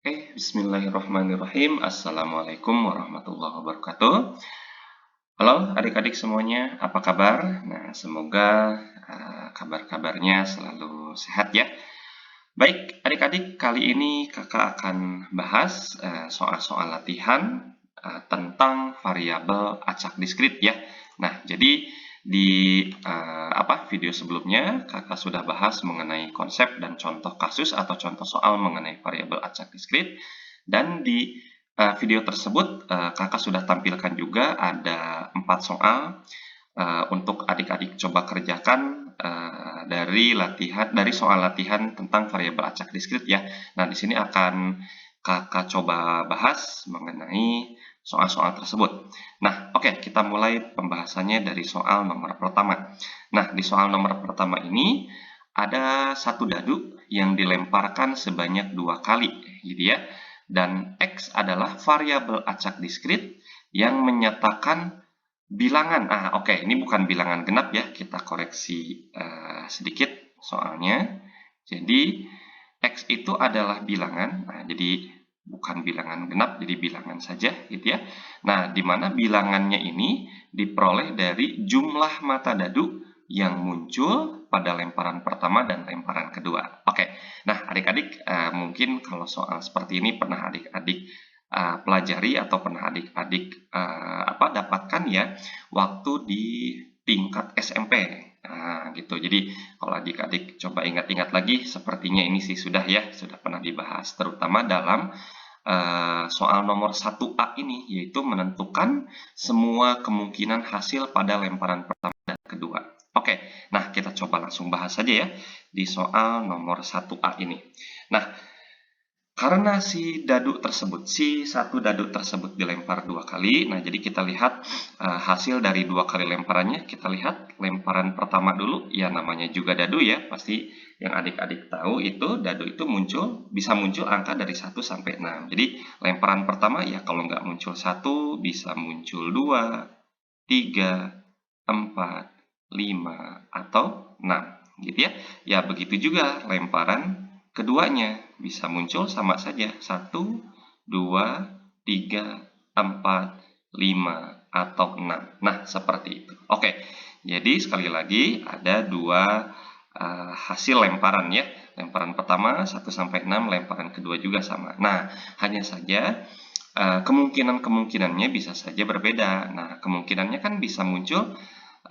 Bismillahirrahmanirrahim. Assalamualaikum warahmatullahi wabarakatuh. Halo adik-adik semuanya, apa kabar? Nah, semoga kabar-kabarnya selalu sehat ya. Baik, adik-adik, kali ini kakak akan bahas soal-soal latihan tentang variabel acak diskrit ya. Nah, jadi di video sebelumnya kakak sudah bahas mengenai konsep dan contoh kasus atau contoh soal mengenai variabel acak diskrit, dan di video tersebut kakak sudah tampilkan juga ada 4 soal untuk adik-adik coba kerjakan dari soal latihan tentang variabel acak diskrit ya. Nah, di sini akan kakak coba bahas mengenai soal-soal tersebut. Nah, oke, kita mulai pembahasannya dari soal nomor pertama. Nah, di soal nomor pertama ini ada satu dadu yang dilemparkan sebanyak 2 kali, gitu ya. Dan X adalah variabel acak diskrit yang menyatakan bilangan. Oke, ini bukan bilangan genap ya, kita koreksi sedikit soalnya. Jadi, X itu adalah bilangan, jadi bukan bilangan genap, jadi bilangan saja gitu ya. Nah, di mana bilangannya ini diperoleh dari jumlah mata dadu yang muncul pada lemparan pertama dan lemparan kedua. Oke, nah adik-adik mungkin kalau soal seperti ini pernah adik-adik pelajari atau pernah adik-adik dapatkan ya waktu di tingkat SMP. Nah, gitu. Jadi kalau adik-adik coba ingat-ingat lagi, sepertinya ini sih sudah pernah dibahas, terutama dalam soal nomor 1A ini, yaitu menentukan semua kemungkinan hasil pada lemparan pertama dan kedua. Oke, nah kita coba langsung bahas saja ya di soal nomor 1A ini. Nah, karena si satu dadu tersebut dilempar 2 kali, nah jadi kita lihat hasil dari 2 kali lemparannya. Kita lihat lemparan pertama dulu, ya namanya juga dadu ya, pasti yang adik-adik tahu itu dadu itu bisa muncul angka dari 1 sampai 6. Jadi lemparan pertama ya kalau nggak muncul 1, bisa muncul 2, 3, 4, 5, atau 6, gitu ya. Ya begitu juga lemparan keduanya, bisa muncul sama saja 1, 2, 3, 4, 5, atau 6. Nah, seperti itu. Oke, jadi sekali lagi ada 2 hasil lemparan ya. Lemparan pertama 1 sampai 6, lemparan kedua juga sama. Nah, hanya saja kemungkinan-kemungkinannya bisa saja berbeda. Nah, kemungkinannya kan bisa muncul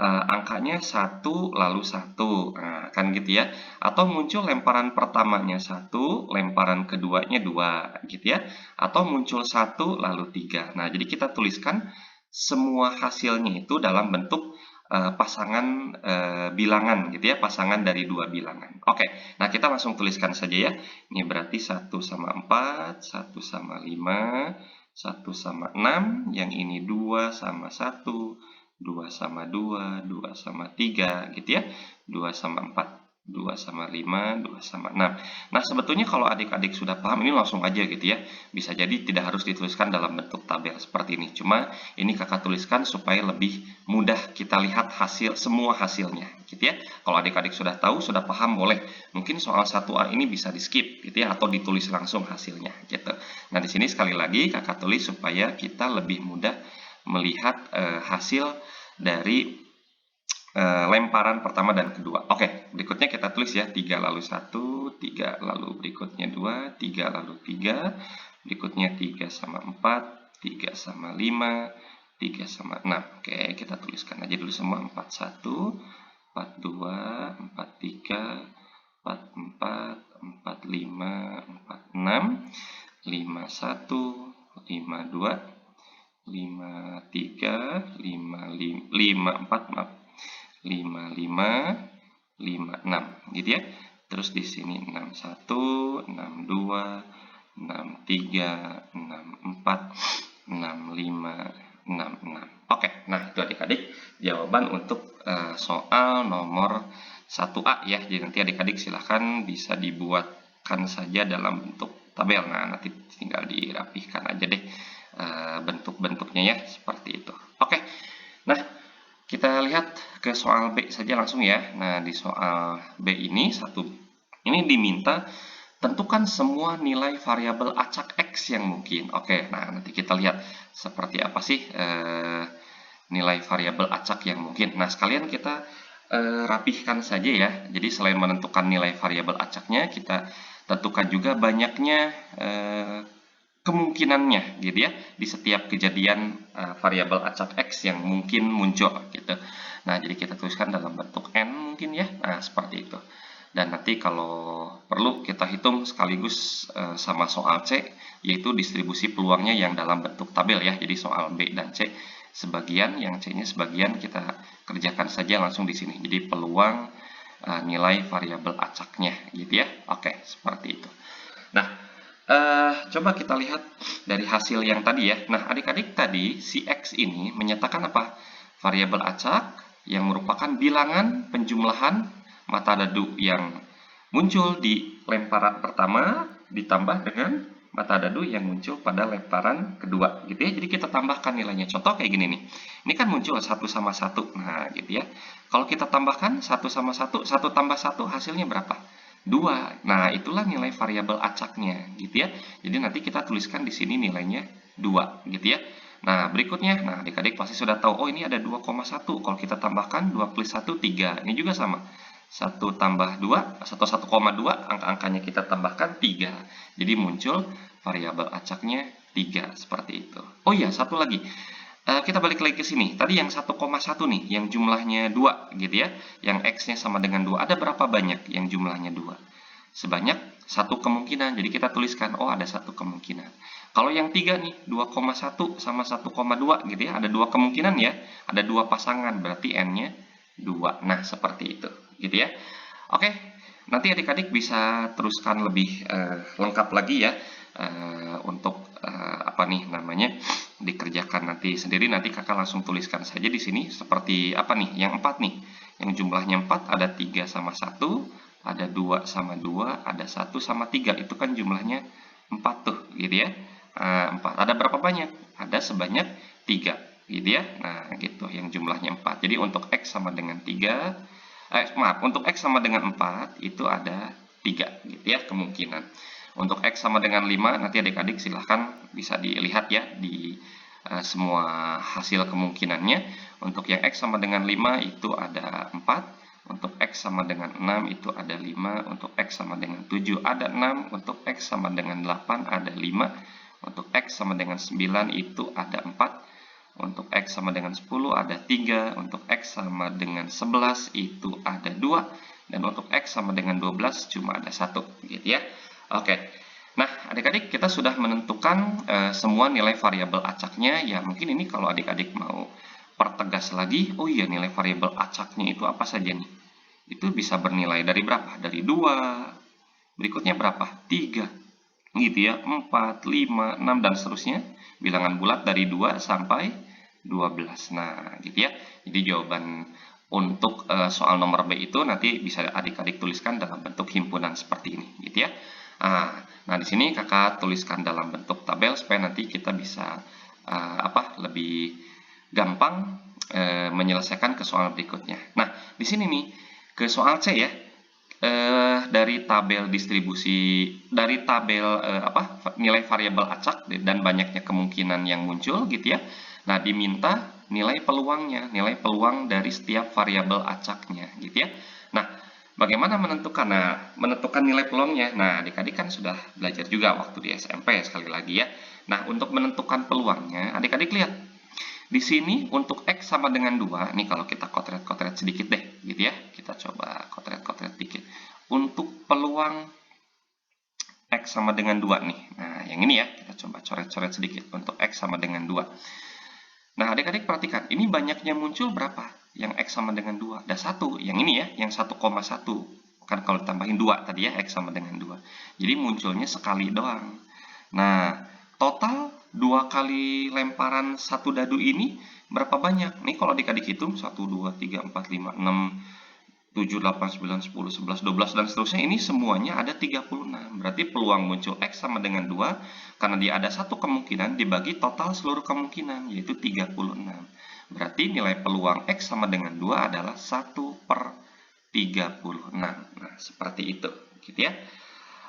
angkanya 1 lalu 1, nah, kan gitu ya. Atau muncul lemparan pertamanya 1, lemparan keduanya 2, gitu ya. Atau muncul 1 lalu 3. Nah, jadi kita tuliskan semua hasilnya itu dalam bentuk pasangan bilangan, gitu ya, pasangan dari 2 bilangan. Oke, nah kita langsung tuliskan saja ya. Ini berarti 1 sama 4, 1 sama 5, 1 sama 6, yang ini 2 sama 1, 2 sama 2, 2 sama 3, gitu ya. 2 sama 4, 2 sama 5, 2 sama 6. Nah, sebetulnya kalau adik-adik sudah paham, ini langsung aja gitu ya. Bisa jadi tidak harus dituliskan dalam bentuk tabel seperti ini. Cuma ini kakak tuliskan supaya lebih mudah kita lihat semua hasilnya, gitu ya. Kalau adik-adik sudah tahu, sudah paham, boleh. Mungkin soal 1A ini bisa di-skip, gitu ya, atau ditulis langsung hasilnya, gitu. Nah, di sini sekali lagi kakak tulis supaya kita lebih mudah melihat hasil dari lemparan pertama dan kedua. Oke, berikutnya kita tulis ya, 3 lalu 1, 3 lalu berikutnya 2, 3 lalu 3, berikutnya 3 sama 4, 3 sama 5, 3 sama 6. Oke, kita tuliskan aja dulu semua, 41, 42, 43, 44, 45, 46, 51, 52, 53, 54, 55, 56, gitu ya. Terus di sini 61, 62, 63, 64, 65, 66. Oke, nah itu adik-adik jawaban untuk soal nomor 1A ya. Jadi nanti adik-adik silahkan bisa dibuatkan saja dalam bentuk tabel. Nah, nanti tinggal dirapihkan aja deh bentuk-bentuknya ya, seperti itu. Oke, nah kita lihat ke soal B saja langsung ya. Nah, di soal B ini diminta tentukan semua nilai variabel acak X yang mungkin. Oke, nah nanti kita lihat seperti apa sih nilai variabel acak yang mungkin. Nah, sekalian kita rapihkan saja ya. Jadi selain menentukan nilai variabel acaknya, kita tentukan juga banyaknya kemungkinannya gitu ya di setiap kejadian variabel acak X yang mungkin muncul gitu. Nah, jadi kita tuliskan dalam bentuk N mungkin ya. Nah, seperti itu. Dan nanti kalau perlu kita hitung sekaligus sama soal C, yaitu distribusi peluangnya yang dalam bentuk tabel ya. Jadi soal B dan C sebagian, yang C-nya sebagian kita kerjakan saja langsung di sini. Jadi peluang nilai variabel acaknya gitu ya. Oke, seperti itu. Nah, coba kita lihat dari hasil yang tadi ya. Nah, adik-adik tadi si X ini menyatakan apa? Variabel acak yang merupakan bilangan penjumlahan mata dadu yang muncul di lemparan pertama ditambah dengan mata dadu yang muncul pada lemparan kedua gitu ya. Jadi kita tambahkan nilainya. Contoh kayak gini nih. Ini kan muncul 1 sama 1. Nah, gitu ya. Kalau kita tambahkan 1 sama 1, 1 tambah 1 hasilnya berapa? 2. Nah, itulah nilai variabel acaknya gitu ya. Jadi nanti kita tuliskan di sini nilainya 2 gitu ya. Nah, berikutnya, nah adik-adik pasti sudah tahu, oh ini ada 2,1. Kalau kita tambahkan 2 plus 1, 3. Ini juga sama. 1 tambah 2, atau 1,2, angka-angkanya kita tambahkan 3. Jadi muncul variabel acaknya 3, seperti itu. Oh iya, satu lagi. Kita balik lagi ke sini. Tadi yang 1,1 nih, yang jumlahnya 2, gitu ya. Yang X-nya sama dengan 2. Ada berapa banyak yang jumlahnya 2? Sebanyak satu kemungkinan. Jadi kita tuliskan, oh ada satu kemungkinan. Kalau yang 3 nih, 2,1 sama 1,2 gitu ya. Ada dua kemungkinan ya. Ada dua pasangan, berarti N-nya 2. Nah, seperti itu. Gitu ya. Oke, nanti adik-adik bisa teruskan lebih lengkap lagi ya. Untuk apa nih namanya, dikerjakan nanti sendiri. Nanti kakak langsung tuliskan saja di sini. Seperti apa nih, yang 4 nih. Yang jumlahnya 4, ada 3 sama 1. Ada 2 sama 2, ada 1 sama 3. Itu kan jumlahnya 4 tuh, gitu ya. 4. Ada berapa banyak? Ada sebanyak 3, gitu ya. Nah, gitu, yang jumlahnya 4. Jadi untuk X sama dengan 3, untuk X sama dengan 4, itu ada 3, gitu ya, kemungkinan. Untuk X sama dengan 5, nanti adik-adik silahkan bisa dilihat ya, di semua hasil kemungkinannya. Untuk yang X sama dengan 5, itu ada 4. Untuk X sama dengan 6 itu ada 5, untuk X sama dengan 7 ada 6, untuk X sama dengan 8 ada 5, untuk X sama dengan 9 itu ada 4, untuk X sama dengan 10 ada 3, untuk X sama dengan 11 itu ada 2, dan untuk X sama dengan 12 cuma ada 1, gitu ya. Oke, nah adik-adik kita sudah menentukan semua nilai variabel acaknya, ya mungkin ini kalau adik-adik mau pertegas lagi, oh iya nilai variabel acaknya itu apa saja nih? Itu bisa bernilai dari berapa? Dari 2, berikutnya berapa? 3, gitu ya, 4, 5, 6, dan seterusnya. Bilangan bulat dari 2 sampai 12. Nah, gitu ya. Jadi jawaban untuk soal nomor B itu nanti bisa adik-adik tuliskan dalam bentuk himpunan seperti ini, gitu ya. Nah, di sini kakak tuliskan dalam bentuk tabel supaya nanti kita bisa lebih gampang menyelesaikan ke soal berikutnya. Nah, di sini nih ke soal C ya, dari tabel distribusi, dari tabel nilai variabel acak dan banyaknya kemungkinan yang muncul gitu ya. Nah, diminta nilai peluangnya, nilai peluang dari setiap variabel acaknya gitu ya. Nah, bagaimana menentukan? Nah, menentukan nilai peluangnya. Nah, adik-adik kan sudah belajar juga waktu di SMP sekali lagi ya. Nah, untuk menentukan peluangnya, adik-adik lihat. Di sini untuk X sama dengan 2, nih kalau kita kotret-kotret sedikit deh, gitu ya. Kita coba kotret-kotret dikit. Untuk peluang X sama dengan 2 nih. Nah, yang ini ya, kita coba coret-coret sedikit untuk X sama dengan 2. Nah, adik-adik perhatikan, ini banyaknya muncul berapa? Yang X sama dengan 2. Ada 1, yang ini ya, yang 1,1. Kan kalau ditambahin 2 tadi ya, X sama dengan 2. Jadi munculnya sekali doang. Nah, total 2 kali lemparan satu dadu ini berapa banyak? Nih kalau adik-adik hitung 1, 2, 3, 4, 5, 6, 7, 8, 9, 10, 11, 12, dan seterusnya. Ini semuanya ada 36. Berarti peluang muncul X sama dengan 2, karena dia ada satu kemungkinan dibagi total seluruh kemungkinan, yaitu 36. Berarti nilai peluang X sama dengan 2 adalah 1/36. Nah, seperti itu, gitu ya.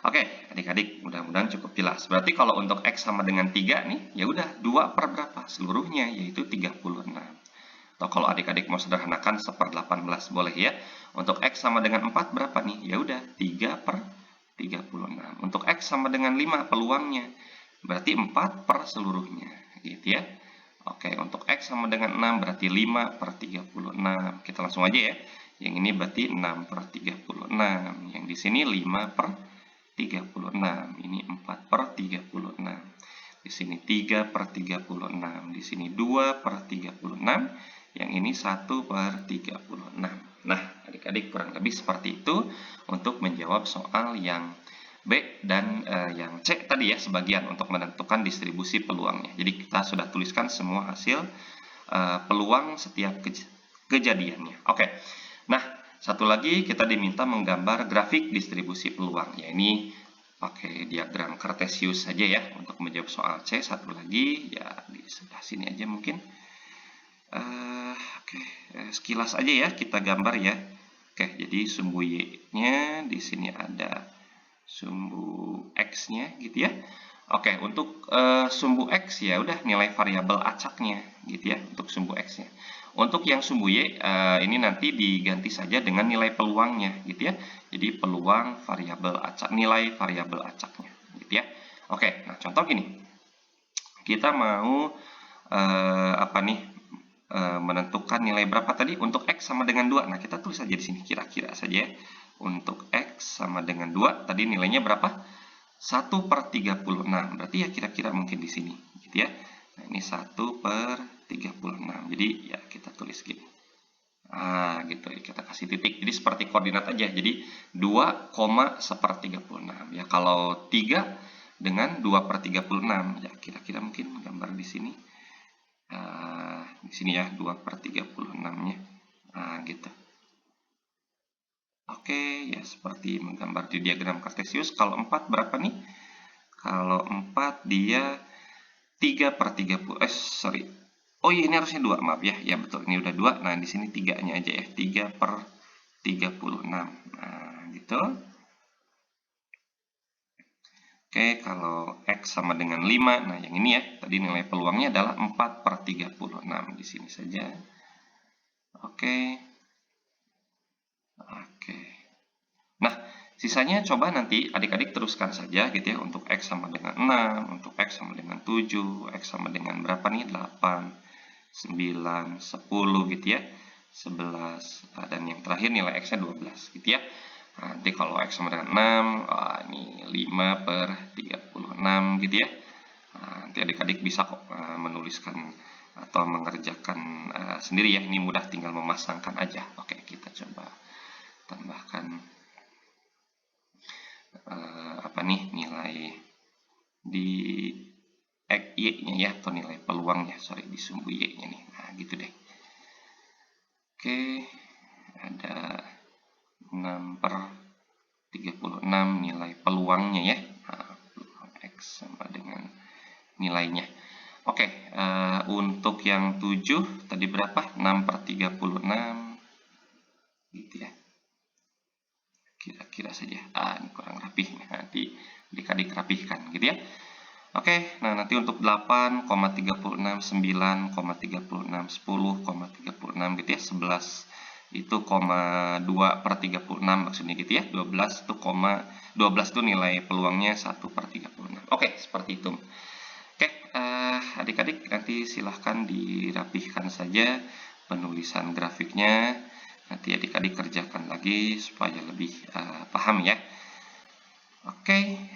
Oke, adik-adik, mudah-mudahan cukup jelas. Berarti kalau untuk X sama dengan 3 nih, ya udah 2 per berapa? Seluruhnya, yaitu 36. Atau kalau adik-adik mau sederhanakan 1/18 boleh ya. Untuk X sama dengan 4 berapa nih? Ya udah 3 per 36. Untuk X sama dengan 5 peluangnya. Berarti 4 per seluruhnya. Gitu ya. Oke, untuk X sama dengan 6 berarti 5 per 36. Kita langsung aja ya. Yang ini berarti 6 per 36. Yang di sini 5 per 36. Ini 4 per 36. Di sini 3 per 36. Di sini 2 per 36. Yang ini 1 per 36. Nah, adik-adik kurang lebih seperti itu untuk menjawab soal yang B dan yang C tadi ya, sebagian untuk menentukan distribusi peluangnya. Jadi kita sudah tuliskan semua hasil peluang setiap kejadiannya. Oke, nah satu lagi kita diminta menggambar grafik distribusi peluang. Ya ini pakai diagram Cartesius saja ya untuk menjawab soal C. Satu lagi ya di sebelah sini aja mungkin. Oke, sekilas aja ya kita gambar ya. Oke, jadi sumbu Y-nya di sini ada sumbu X-nya gitu ya. Oke, untuk sumbu X ya udah nilai variabel acaknya gitu ya untuk sumbu X-nya. Untuk yang sumbu Y ini nanti diganti saja dengan nilai peluangnya gitu ya. Jadi peluang variabel acak, nilai variabel acaknya gitu ya. Oke, nah contoh gini. Kita mau apa nih? Menentukan nilai berapa tadi untuk X sama dengan 2. Nah, kita tulis saja di sini kira-kira saja ya. Untuk X sama dengan 2, tadi nilainya berapa? 1 per 36. Berarti ya kira-kira mungkin di sini. Gitu ya. Nah, ini 1 per 36. Jadi ya kita tulis gini. Nah, gitu. Kita kasih titik. Jadi seperti koordinat aja. Jadi 2, seper 36. Ya, kalau 3 dengan 2 per 36. Ya, kira-kira mungkin gambar di sini. Di sini ya 2 per 36-nya. Nah, gitu. Oke, ya seperti menggambar di diagram Cartesius. Kalau 4 berapa nih? Kalau 4 dia 3 per 30. Sorry. Oh iya, ini harusnya 2, maaf ya. Ya betul, ini udah 2. Nah, di sini 3-nya aja ya. 3 per 36. Nah, gitu. Oke, kalau X sama dengan 5. Nah, yang ini ya. Tadi nilai peluangnya adalah 4 per 36. Di sini saja. Oke. Oke. Nah, sisanya coba nanti adik-adik teruskan saja gitu ya. Untuk X sama dengan 6, untuk X sama dengan 7, X sama dengan berapa nih? 8, 9, 10 gitu ya. 11, dan yang terakhir nilai X-nya 12 gitu ya. Nah, nanti kalau X sama dengan 6, ini 5 per 36 gitu ya. Nah, nanti adik-adik bisa kok menuliskan atau mengerjakan sendiri ya. Ini mudah, tinggal memasangkan aja. Oke, kita coba tambahkan apa nih nilai di Y-nya ya, atau nilai peluangnya, sorry, di sumbu Y-nya nih. Nah, gitu deh. Oke, ada 6 per 36 nilai peluangnya ya. Nah, X sama dengan nilainya. Oke, untuk yang 7 tadi berapa? 6 per 36 gitu ya. Kira-kira saja. Ini kurang rapih. Nanti adik-adik rapihkan gitu ya. Oke, nah nanti untuk 8,36, 9,36, 10,36 gitu ya. 11 itu 2 per 36 maksudnya gitu ya. 12 itu 12 itu nilai peluangnya 1 per 36. Oke, seperti itu. Oke, adik-adik nanti silahkan dirapihkan saja penulisan grafiknya. Nanti adik-adik kerjakan lagi supaya lebih paham ya. Oke,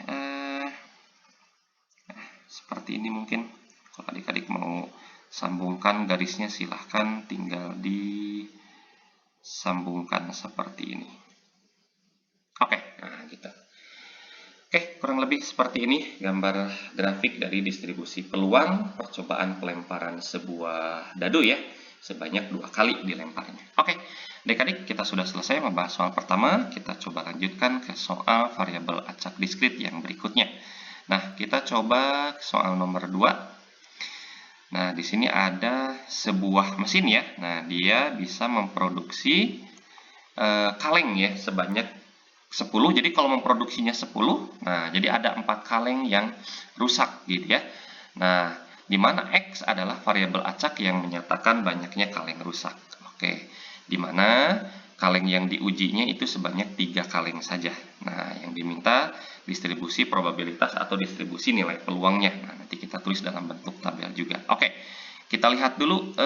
seperti ini mungkin. Kalau adik-adik mau sambungkan garisnya silahkan tinggal disambungkan seperti ini. Oke, nah gitu. Oke, kurang lebih seperti ini gambar grafik dari distribusi peluang percobaan pelemparan sebuah dadu ya. Sebanyak 2 kali dilemparnya. Oke, adik-adik kita sudah selesai membahas soal pertama. Kita coba lanjutkan ke soal variabel acak diskrit yang berikutnya. Nah, kita coba soal nomor 2. Nah, di sini ada sebuah mesin ya. Nah, dia bisa memproduksi kaleng ya sebanyak 10, jadi kalau memproduksinya 10, nah jadi ada 4 kaleng yang rusak gitu ya. Nah, di mana X adalah variabel acak yang menyatakan banyaknya kaleng rusak. Oke, di mana kaleng yang diujinya itu sebanyak 3 kaleng saja. Nah, yang diminta distribusi probabilitas atau distribusi nilai peluangnya. Nah, nanti kita tulis dalam bentuk tabel juga. Oke, kita lihat dulu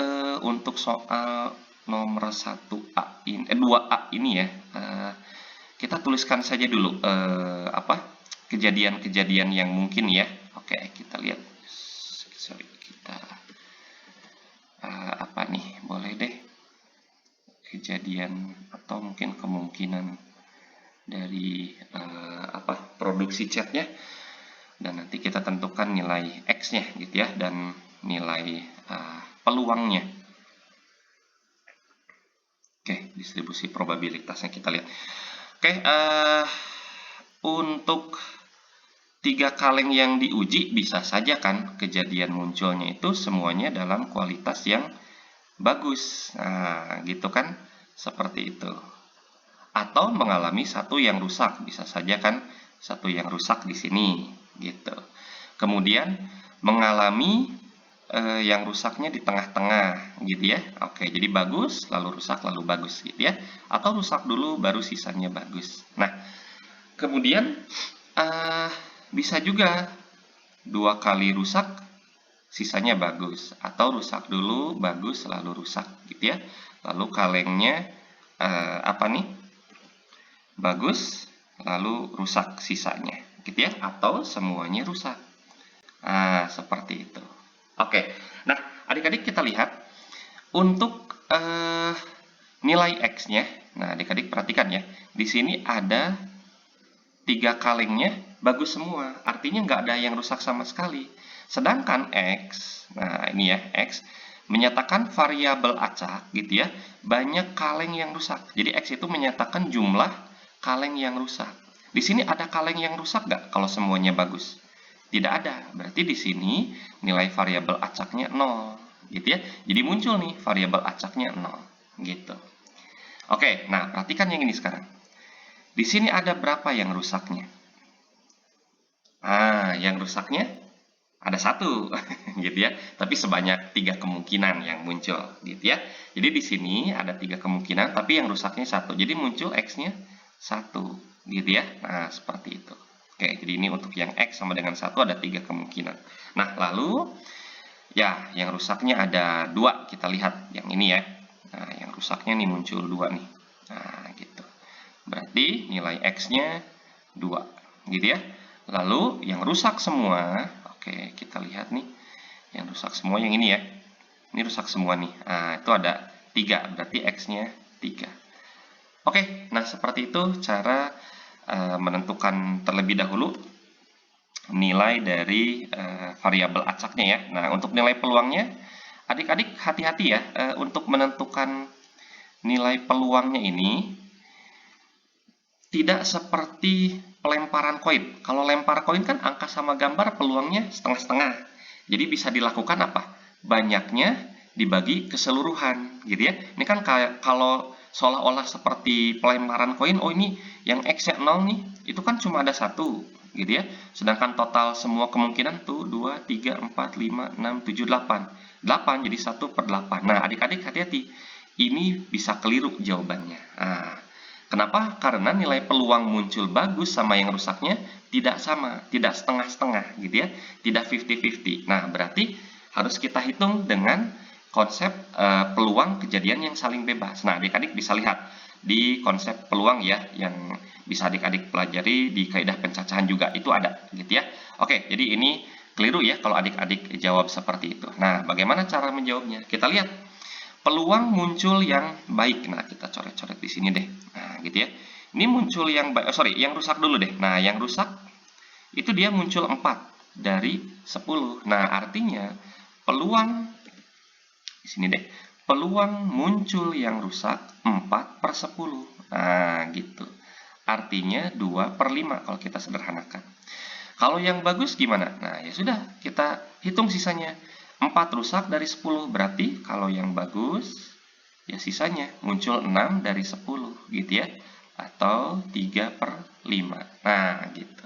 untuk soal nomor 1A ini, 2A ini ya. Kita tuliskan saja dulu kejadian-kejadian yang mungkin ya. Oke, kita lihat. Sorry, kita apa nih? Boleh deh. Kejadian atau mungkin kemungkinan dari produksi catnya. Dan nanti kita tentukan nilai X-nya gitu ya, dan nilai peluangnya. Oke, distribusi probabilitasnya kita lihat. Oke, untuk 3 kaleng yang diuji bisa saja kan kejadian munculnya itu semuanya dalam kualitas yang bagus. Nah, gitu kan? Seperti itu. Atau mengalami satu yang rusak, bisa saja kan satu yang rusak di sini gitu. Kemudian mengalami yang rusaknya di tengah-tengah gitu ya. Oke, jadi bagus lalu rusak lalu bagus gitu ya. Atau rusak dulu baru sisanya bagus. Nah, kemudian bisa juga 2 kali rusak sisanya bagus, atau rusak dulu bagus lalu rusak gitu ya. Lalu kalengnya bagus lalu rusak sisanya gitu ya, atau semuanya rusak. Nah, seperti itu. Oke. Nah, adik-adik kita lihat untuk nilai X-nya. Nah, adik-adik perhatikan ya. Di sini ada 3 kalengnya bagus semua. Artinya nggak ada yang rusak sama sekali. Sedangkan X, nah ini ya, X menyatakan variabel acak gitu ya, banyak kaleng yang rusak. Jadi X itu menyatakan jumlah kaleng yang rusak. Di sini ada kaleng yang rusak nggak kalau semuanya bagus? Tidak ada. Berarti di sini nilai variabel acaknya 0 gitu ya. Jadi muncul nih variabel acaknya 0 gitu. Oke, nah perhatikan yang ini sekarang. Di sini ada berapa yang rusaknya? Ah, yang rusaknya ada 1, gitu ya. Tapi sebanyak 3 kemungkinan yang muncul, gitu ya. Jadi di sini ada 3 kemungkinan, tapi yang rusaknya 1. Jadi muncul X-nya 1, gitu ya. Nah, seperti itu. Oke, jadi ini untuk yang X sama dengan 1 ada 3 kemungkinan. Nah, lalu, ya, yang rusaknya ada 2, kita lihat yang ini ya. Nah, yang rusaknya nih muncul 2 nih. Nah, gitu. Berarti nilai X-nya 2, gitu ya. Lalu yang rusak semua, oke kita lihat nih. Yang rusak semua yang ini ya. Ini rusak semua nih. Nah, itu ada 3, berarti X-nya 3. Oke, nah seperti itu cara menentukan terlebih dahulu nilai dari variabel acaknya ya. Nah, untuk nilai peluangnya, adik-adik hati-hati ya untuk menentukan nilai peluangnya ini. Tidak seperti pelemparan koin. Kalau lempar koin kan angka sama gambar peluangnya setengah-setengah. Jadi bisa dilakukan apa? Banyaknya dibagi keseluruhan, gitu ya. Ini kan kayak kalau seolah-olah seperti pelemparan koin, oh ini yang X-nya 0 nih, itu kan cuma ada 1, gitu ya. Sedangkan total semua kemungkinan tuh 2, 3, 4, 5, 6, 7, 8. 8 jadi 1/8. Nah, adik-adik hati-hati. Ini bisa keliru jawabannya. Nah, kenapa? Karena nilai peluang muncul bagus sama yang rusaknya tidak sama, tidak setengah-setengah gitu ya, tidak 50-50. Nah, berarti harus kita hitung dengan konsep peluang kejadian yang saling bebas. Nah, adik-adik bisa lihat di konsep peluang ya, yang bisa adik-adik pelajari di kaidah pencacahan juga itu ada gitu ya. Oke, jadi ini keliru ya kalau adik-adik jawab seperti itu. Nah, bagaimana cara menjawabnya? Kita lihat. Peluang muncul yang baik. Nah, kita coret-coret di sini deh. Nah, gitu ya. Ini muncul yang baik. Yang rusak dulu deh. Nah, yang rusak itu dia muncul 4 dari 10. Nah, artinya peluang di sini deh. Peluang muncul yang rusak 4/10. Nah, gitu. Artinya 2/5 kalau kita sederhanakan. Kalau yang bagus gimana? Nah, ya sudah, kita hitung sisanya. 4 rusak dari 10, berarti kalau yang bagus, ya sisanya muncul 6 dari 10, gitu ya. atau 3/5. Nah, gitu.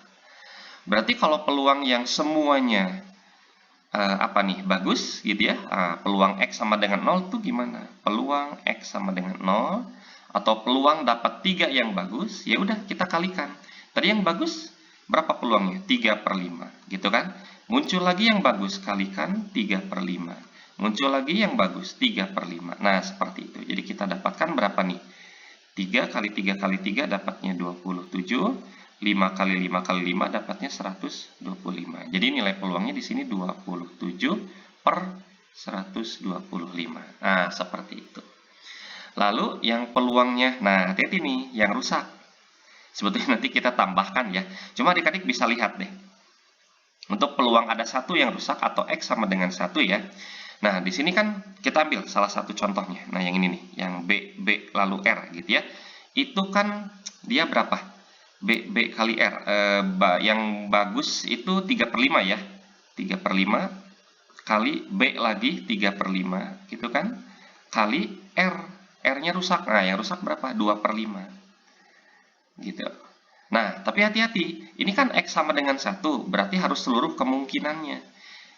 Berarti kalau peluang yang semuanya apa nih, bagus gitu ya, peluang X sama dengan 0 tuh gimana? Peluang X sama dengan 0 atau peluang dapat 3 yang bagus, ya udah kita kalikan. Tadi yang bagus berapa peluangnya? 3/5 gitu kan? Muncul lagi yang bagus, kalikan 3/5. Muncul lagi yang bagus, 3/5. Nah, seperti itu. Jadi kita dapatkan berapa nih? 3 kali 3 kali 3 dapatnya 27. 5 kali 5 kali 5 dapatnya 125. Jadi nilai peluangnya di sini 27/125. Nah, seperti itu. Lalu yang peluangnya, nah hati-hati nih, yang rusak. Sebetulnya nanti kita tambahkan ya. Cuma adik-adik bisa lihat deh. Untuk peluang ada satu yang rusak atau X sama dengan 1 ya. Nah, di sini kan kita ambil salah satu contohnya. Nah, yang ini nih, yang B lalu R gitu ya. Itu kan dia berapa? B kali R. Yang bagus itu 3/5 ya. 3/5 kali B lagi 3/5 gitu kan. Kali R. R-nya rusak. Nah, yang rusak berapa? 2/5. Gitu. Nah, tapi hati-hati. Ini kan X sama dengan 1, berarti harus seluruh kemungkinannya.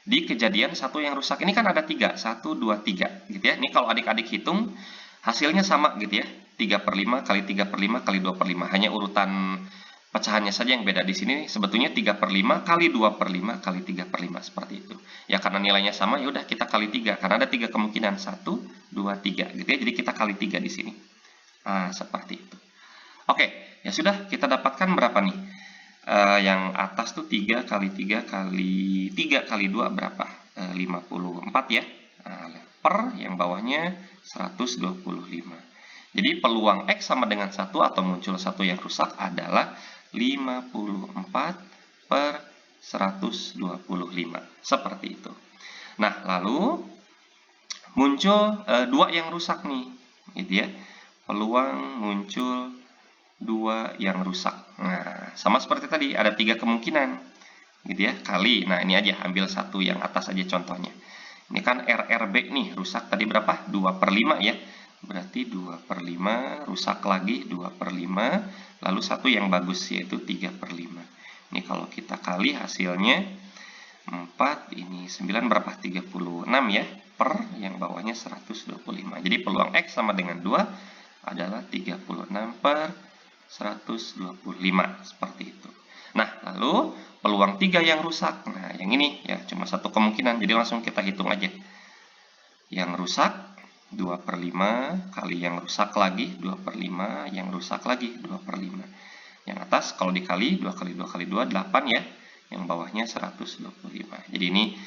Di kejadian satu yang rusak, ini kan ada 3. 1, 2, 3. Gitu ya. Ini kalau adik-adik hitung, hasilnya sama gitu ya. 3/5 kali 3/5 kali 2/5. Hanya urutan pecahannya saja yang beda. Di sini sebetulnya 3/5 kali 2/5 kali 3/5. Seperti itu. Ya karena nilainya sama, ya udah kita kali 3. Karena ada 3 kemungkinan. 1, 2, 3. Gitu ya. Jadi kita kali 3 di sini. Nah, seperti itu. Oke, ya sudah, kita dapatkan berapa nih? Yang atas tuh 3 kali 3 kali 3 kali 2 berapa? 54 ya. Nah, per yang bawahnya 125. Jadi peluang X sama dengan 1 atau muncul satu yang rusak adalah 54/125. Seperti itu. Nah, lalu muncul 2 yang rusak nih. Gitu ya. Peluang muncul 2 yang rusak. Nah, sama seperti tadi, ada 3 kemungkinan. Gitu ya, kali. Nah, ini aja, ambil satu yang atas aja contohnya. Ini kan RRB nih, rusak tadi berapa? 2/5 ya. Berarti 2/5, rusak lagi 2/5, lalu satu yang bagus yaitu 3/5. Ini kalau kita kali hasilnya 4, ini 9 berapa? 36 ya, per yang bawahnya 125. Jadi peluang X sama dengan 2 adalah 36/125, seperti itu. Nah, lalu peluang 3 yang rusak. Nah, yang ini ya cuma satu kemungkinan, jadi langsung kita hitung aja. Yang rusak 2/5 kali yang rusak lagi 2/5, yang rusak lagi 2/5. Yang atas kalau dikali 2 kali 2 kali 2 8 ya. Yang bawahnya 125. Jadi ini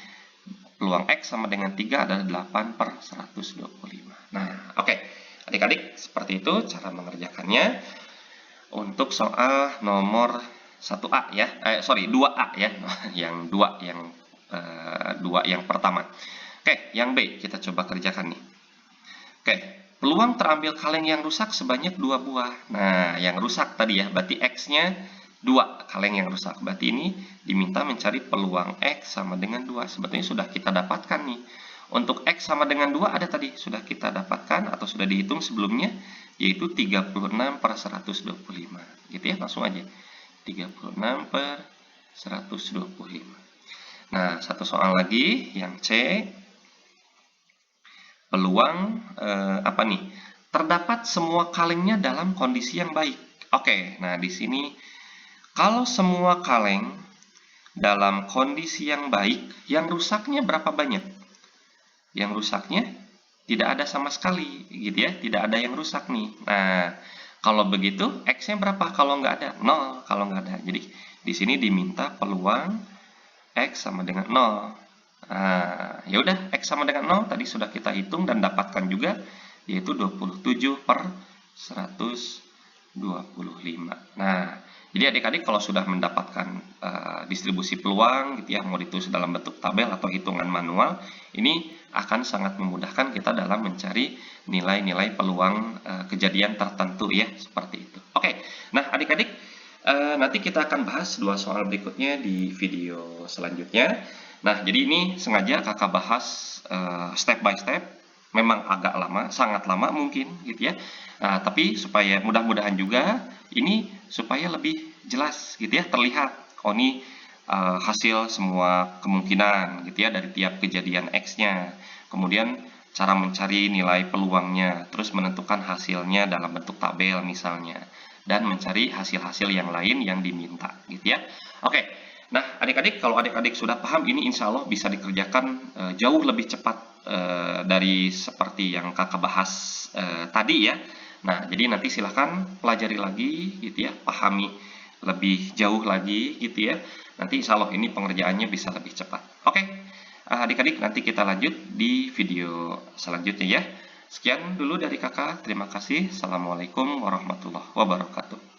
peluang X sama dengan 3 adalah 8/125. Nah, oke. Adik-adik, seperti itu cara mengerjakannya untuk soal nomor 1A ya. 2A ya. Yang 2 yang pertama. Oke, yang B kita coba kerjakan nih. Oke, peluang terambil kaleng yang rusak sebanyak 2 buah. Nah, yang rusak tadi ya, berarti X-nya 2, kaleng yang rusak. Berarti ini diminta mencari peluang X sama dengan 2. Sebetulnya sudah kita dapatkan nih. Untuk X sama dengan 2 ada tadi, sudah kita dapatkan atau sudah dihitung sebelumnya, yaitu 36/125. Gitu ya, langsung aja. 36/125. Nah, satu soal lagi, yang C. Peluang apa nih? Terdapat semua kalengnya dalam kondisi yang baik. Oke, nah di sini kalau semua kaleng dalam kondisi yang baik, yang rusaknya berapa banyak? Yang rusaknya tidak ada sama sekali, gitu ya. Tidak ada yang rusak nih. Nah, kalau begitu X-nya berapa kalau nggak ada? 0 kalau nggak ada. Jadi di sini diminta peluang X sama dengan 0. Nah, ya udah, X sama dengan 0 tadi sudah kita hitung dan dapatkan juga, yaitu 27/125. Nah, jadi adik-adik kalau sudah mendapatkan distribusi peluang gitu ya, mau ditulis dalam bentuk tabel atau hitungan manual, ini akan sangat memudahkan kita dalam mencari nilai-nilai peluang kejadian tertentu ya, seperti itu. Oke, nah adik-adik, nanti kita akan bahas 2 soal berikutnya di video selanjutnya. Nah, jadi ini sengaja kakak bahas step by step memang agak lama, sangat lama mungkin gitu ya. Nah, tapi supaya mudah-mudahan juga ini supaya lebih jelas gitu ya, terlihat oh ini hasil semua kemungkinan gitu ya dari tiap kejadian X-nya. Kemudian cara mencari nilai peluangnya, terus menentukan hasilnya dalam bentuk tabel misalnya, dan mencari hasil-hasil yang lain yang diminta gitu ya. Oke, nah adik-adik, kalau adik-adik sudah paham ini insya Allah bisa dikerjakan jauh lebih cepat dari seperti yang kakak bahas tadi ya. Nah, jadi nanti silahkan pelajari lagi gitu ya, pahami lebih jauh lagi gitu ya. Nanti insya Allah ini pengerjaannya bisa lebih cepat. Oke, adik-adik nanti kita lanjut di video selanjutnya ya. Sekian dulu dari kakak, terima kasih. Assalamualaikum warahmatullahi wabarakatuh.